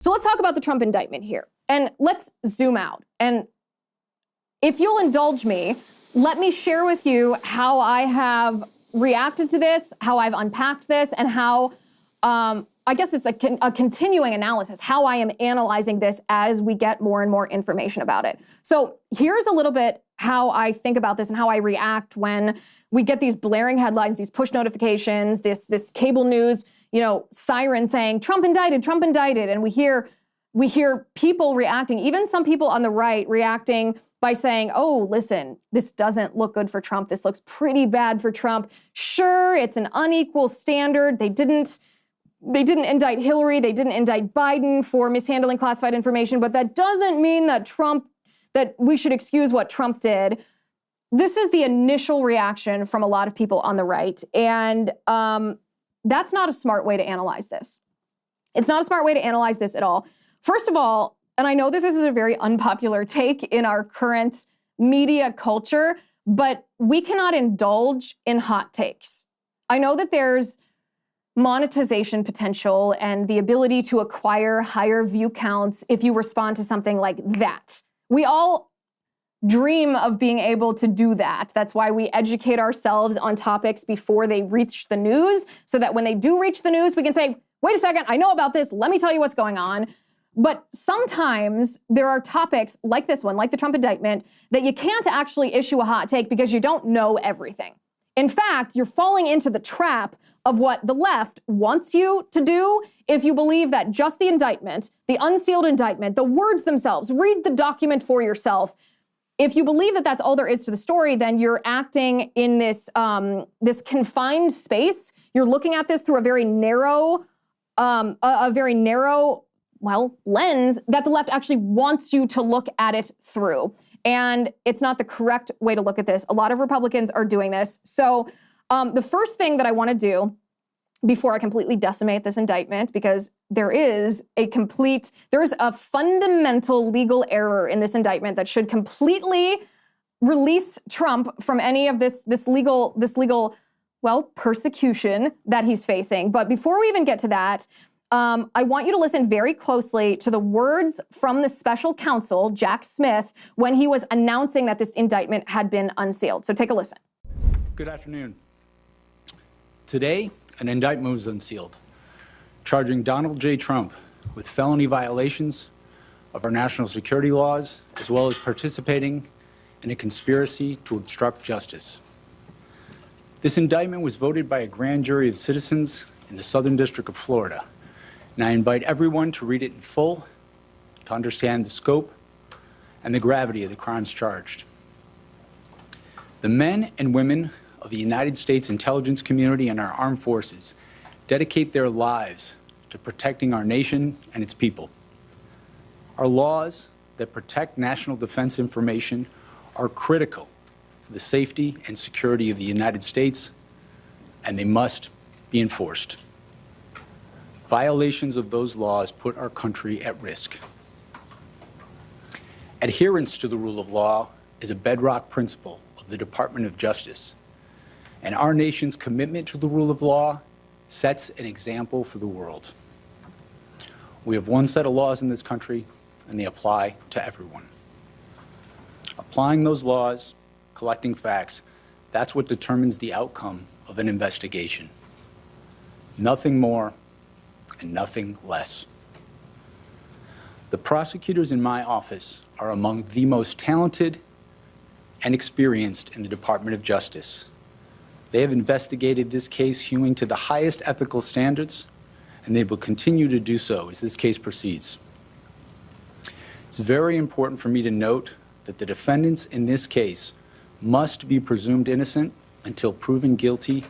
So let's talk about the Trump indictment here. And let's zoom out. And if you'll indulge me, let me share with you how I have reacted to this, how I've unpacked this, and how, I guess it's a continuing analysis, how I am analyzing this as we get more and more information about it. So here's a little bit how I think about this and how I react when we get these blaring headlines, these push notifications, this cable news, siren saying Trump indicted, and we hear people reacting, even some people on the right reacting by saying, oh, listen, this doesn't look good for Trump. This looks pretty bad for Trump. Sure, it's an unequal standard. They didn't indict Hillary. They didn't indict Biden for mishandling classified information, but that doesn't mean that we should excuse what Trump did. This is the initial reaction from a lot of people on the right. And that's not a smart way to analyze this. It's not a smart way to analyze this at all. First of all, and I know that this is a very unpopular take in our current media culture, but we cannot indulge in hot takes. I know that there's monetization potential and the ability to acquire higher view counts if you respond to something like that. We all dream of being able to do that. That's why we educate ourselves on topics before they reach the news, so that when they do reach the news, we can say, wait a second, I know about this. Let me tell you what's going on. But sometimes there are topics like this one, like the Trump indictment, that you can't actually issue a hot take because you don't know everything. In fact, you're falling into the trap of what the left wants you to do if you believe that just the indictment, the unsealed indictment, the words themselves, read the document for yourself. If you believe that that's all there is to the story, then you're acting in this confined space. You're looking at this through a very narrow lens that the left actually wants you to look at it through. And it's not the correct way to look at this. A lot of Republicans are doing this. So the first thing that I want to do before I completely decimate this indictment, because there is a fundamental legal error in this indictment that should completely release Trump from any of this legal, persecution that he's facing. But before we even get to that, I want you to listen very closely to the words from the special counsel, Jack Smith, when he was announcing that this indictment had been unsealed. So take a listen. Good afternoon. Today, an indictment was unsealed, charging Donald J. Trump with felony violations of our national security laws, as well as participating in a conspiracy to obstruct justice. This indictment was voted by a grand jury of citizens in the Southern District of Florida. And I invite everyone to read it in full, to understand the scope and the gravity of the crimes charged. The men and women of the United States intelligence community and our armed forces dedicate their lives to protecting our nation and its people. Our laws that protect national defense information are critical for the safety and security of the United States, and they must be enforced. Violations of those laws put our country at risk. Adherence to the rule of law is a bedrock principle of the Department of Justice, and our nation's commitment to the rule of law sets an example for the world. We have one set of laws in this country, and they apply to everyone. Applying those laws, collecting facts, that's what determines the outcome of an investigation. Nothing more and nothing less. The prosecutors in my office are among the most talented and experienced in the Department of Justice. They have investigated this case hewing to the highest ethical standards, and they will continue to do so as this case proceeds. It's very important for me to note that the defendants in this case must be presumed innocent until proven guilty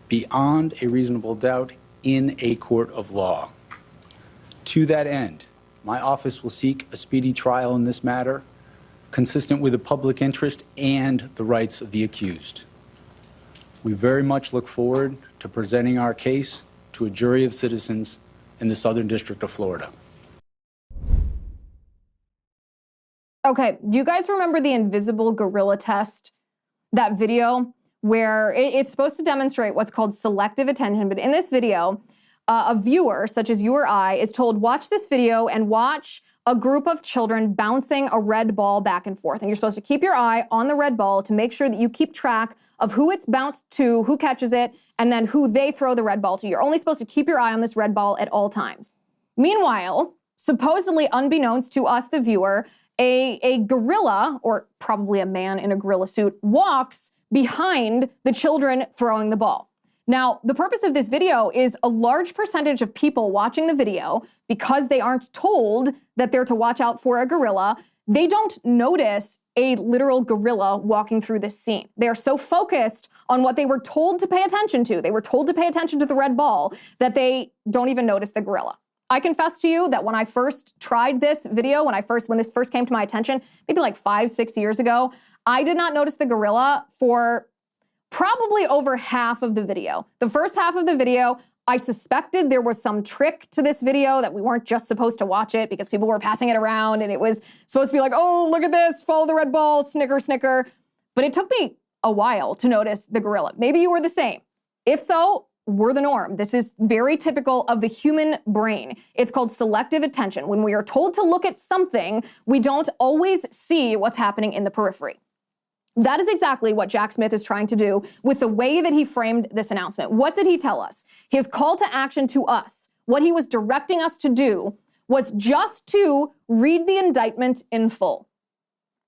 beyond a reasonable doubt in a court of law. To that end, my office will seek a speedy trial in this matter, consistent with the public interest and the rights of the accused. We very much look forward to presenting our case to a jury of citizens in the Southern District of Florida. Okay, do you guys remember the invisible gorilla test? That video where it's supposed to demonstrate what's called selective attention. But in this video, a viewer, such as you or I, is told, watch this video and watch a group of children bouncing a red ball back and forth. And you're supposed to keep your eye on the red ball to make sure that you keep track of who it's bounced to, who catches it, and then who they throw the red ball to. You're only supposed to keep your eye on this red ball at all times. Meanwhile, supposedly unbeknownst to us, the viewer, a gorilla, or probably a man in a gorilla suit, walks behind the children throwing the ball. Now, the purpose of this video is a large percentage of people watching the video, because they aren't told that they're to watch out for a gorilla, they don't notice a literal gorilla walking through this scene. They are so focused on what they were told to pay attention to, they were told to pay attention to the red ball, that they don't even notice the gorilla. I confess to you that when I first tried this video, when this first came to my attention, maybe like 5-6 years ago, I did not notice the gorilla for probably over half of the video. The first half of the video, I suspected there was some trick to this video, that we weren't just supposed to watch it because people were passing it around and it was supposed to be like, oh, look at this, follow the red ball, snicker, snicker. But it took me a while to notice the gorilla. Maybe you were the same. If so, we're the norm. This is very typical of the human brain. It's called selective attention. When we are told to look at something, we don't always see what's happening in the periphery. That is exactly what Jack Smith is trying to do with the way that he framed this announcement. What did he tell us? His call to action to us, what he was directing us to do, was just to read the indictment in full.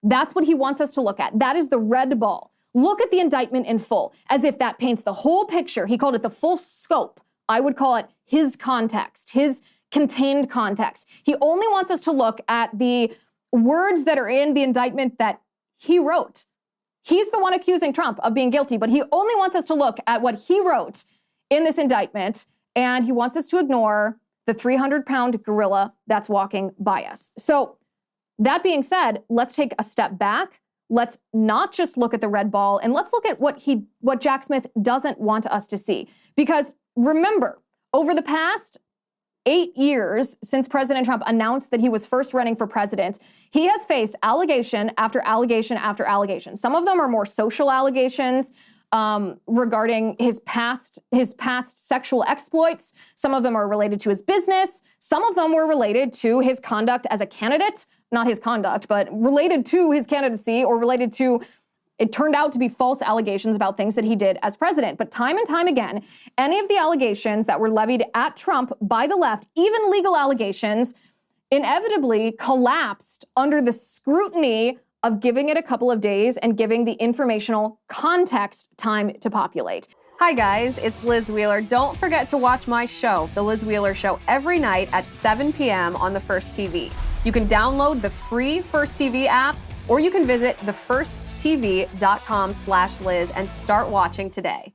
That's what he wants us to look at. That is the red ball. Look at the indictment in full, as if that paints the whole picture. He called it the full scope. I would call it his context, his contained context. He only wants us to look at the words that are in the indictment that he wrote. He's the one accusing Trump of being guilty, but he only wants us to look at what he wrote in this indictment, and he wants us to ignore the 300-pound gorilla that's walking by us. So that being said, let's take a step back. Let's not just look at the red ball, and let's look at what Jack Smith doesn't want us to see. Because remember, over the past 8 years since President Trump announced that he was first running for president, he has faced allegation after allegation after allegation. Some of them are more social allegations regarding his past sexual exploits. Some of them are related to his business. Some of them were related to his conduct as a candidate. Not his conduct, but related to his candidacy, or related to, it turned out to be false allegations about things that he did as president. But time and time again, any of the allegations that were levied at Trump by the left, even legal allegations, inevitably collapsed under the scrutiny of giving it a couple of days and giving the informational context time to populate. Hi guys, it's Liz Wheeler. Don't forget to watch my show, The Liz Wheeler Show, every night at 7 p.m. on the First TV. You can download the free First TV app, or you can visit thefirsttv.com/Liz and start watching today.